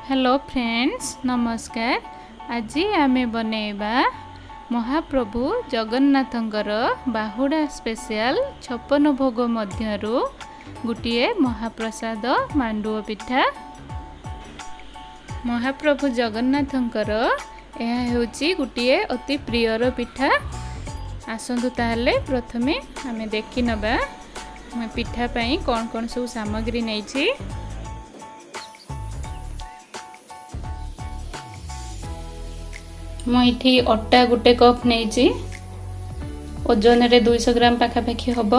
Hello friends नमस्कार। आज आमे बनेबा महाप्रभु जगन्नाथंकर बाहुड़ा स्पेशल 56 भोग मध्यरु गोटे महाप्रसाद मांडुओ पिठा। महाप्रभु जगन्नाथंकर यह होची गोटे अति प्रियर पिठा। आसंतु ताहले प्रथमे आमे देखि नबा पिठा पई कोन कोन सब सामग्री नैछि। मुझे अटा गोटे कप नहीं ओजन रे 200 ग्राम पाखापाखि हम।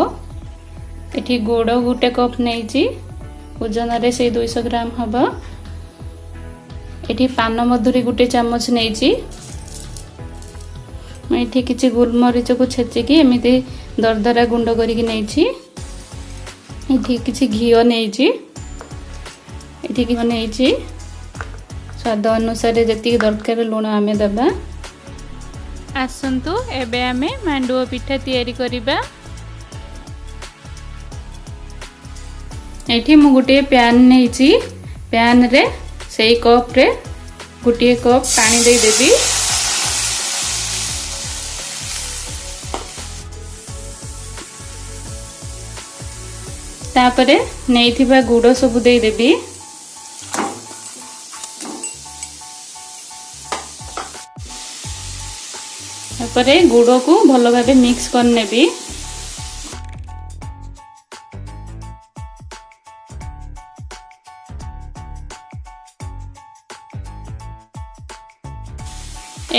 ये गुड़ गोटे कप नहीं ओजन रे से 200 ग्राम हम। ये पान मधुरी गोटे चामच नहीं। मुझे किसी गोलमरीच को छेचिकी एमती दरदरा गुंड करके नहीं। किसी घी नहीं। स्वाद अनुसार जी दरकार लुण आमे दबा। आसंतु एबे आमे मांडुओ पिठा तैयारी करिबा। एठी मु गोटे पैन नेछि। पैन रे सेई कप रे गोटे कप पानी दे देबी। तापरे नेइथिबा गुड़ सब दे देबी। तापरे गुड़ को भल भाव मिक्स कर नेबी।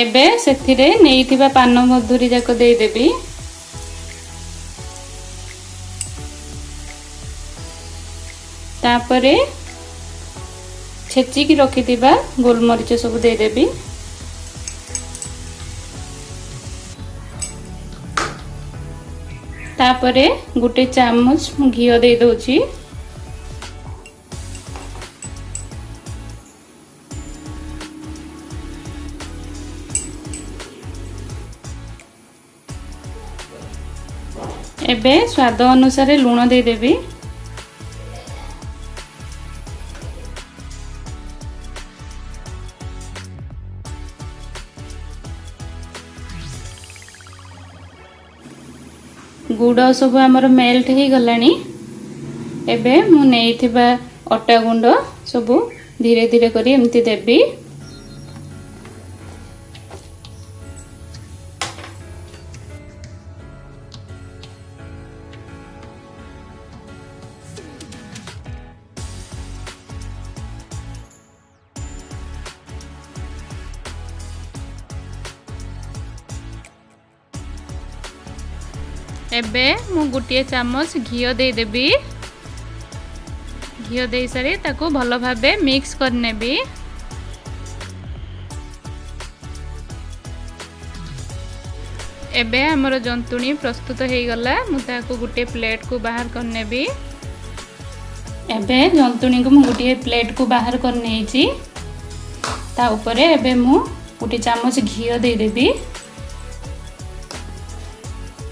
एबे सेथिरे नेइथिबा पान मधुरी जाक दे देबी। तापरे छेचिकी रखिथिबा गोलमरीच सब दे देबी। तापरे गोटे चामच घी दे दोची। एबे स्वाद अनुसार लुण दे देबी। गुड़ सब आमर मेल्ट हो गलानी। एबे मु नेइथिबा अटा गुंड सब धीरे धीरे करी एमती देबी। एबे मु गोटे चामच घी दे देबी। घी दे सारी ताको भल भाबे मिक्स कर नेबी। एबे हमर जंतुणी प्रस्तुत हो गला। मु ताको गोटे प्लेट को बाहर कर नेबी। एबे जंतुणी को मु गोटे प्लेट को बाहर कर नेछि। ता ऊपर एबे मु गोटे चामच घी दे देबी।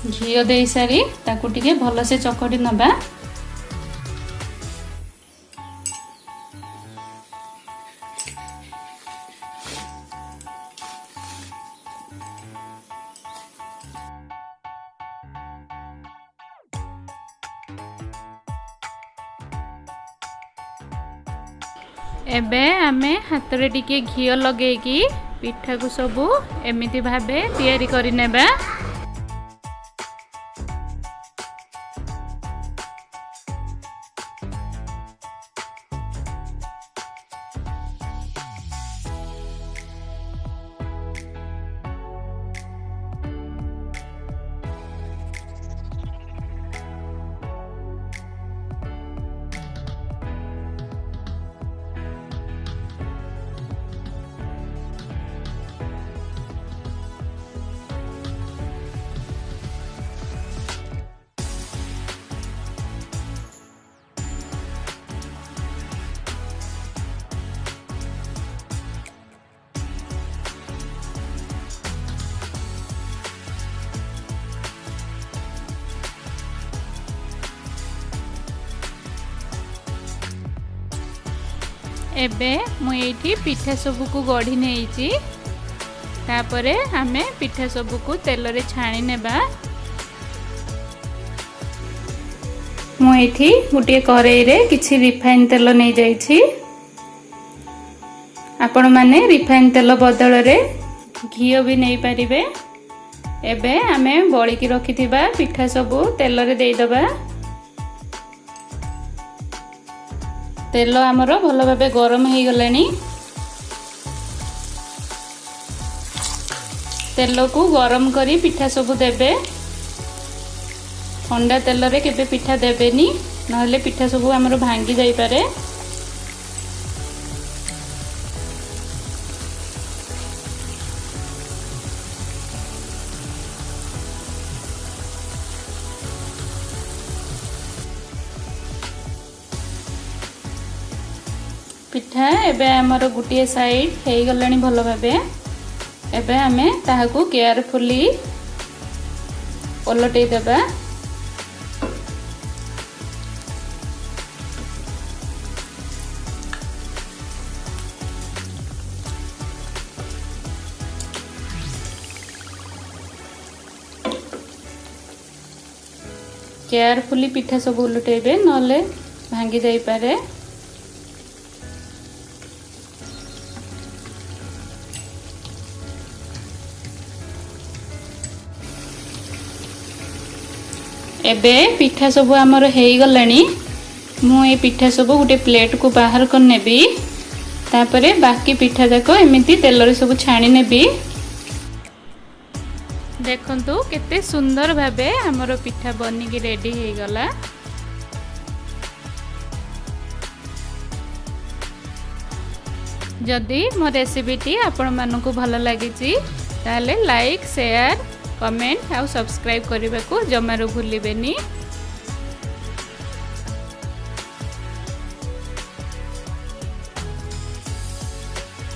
घी दे सारी ताकू टिके भल से चकटी नबा। एबे आमे हाथ रे टिके घी लगेकी पिठा को सबू एमिति भाबे तैयारी करि नेबा। एबे मु एठी पिठा सबू को गढ़ी नेइची तापरे आमे पिठा सबू को तेल रे छाणी नेबा। मु एठी गुटिए करेई रे किछि रिफाइन तेल नै जाइछि। आपण माने रिफाइन तेल बदल रे घी भी नहीं पारिबे। एबे आमे बळी की रखिथिबा पिठा सबू तेल रे देई दबा। तेल आमर भल भाबे गरम हो गलानी। तेल को गरम करी पिठा सबू देबे। ठंडा तेल रे केबे पिठा देबेनी नहले पिठा सबू आमर भांगी जाई पारे। पिठा एबे आमर गुटिए साइड हे गलानी भल भाबे। एबे आमे ताहाकू केयरफुली ओलटै देबा। केयरफुली पिठा सब उलटेबे नले भांगी जाई पारे। एबे पिठा सब आमर हे गलानी। मु ए पिठा सब गोटे प्लेट को बाहर कर नेबी। तापरे बाकी पिठा जाक एमिति तेल रे सब छाणी नेबी। देखंतु केते सुंदर भाबे आमर पिठा बनी की रेडी हे गला। जदि मो रेसिपीटी आपण मानकु भल लागिची ताले लाइक शेयर कमेंट आउ सब्सक्राइब करने को जमारू भूलिबेनी।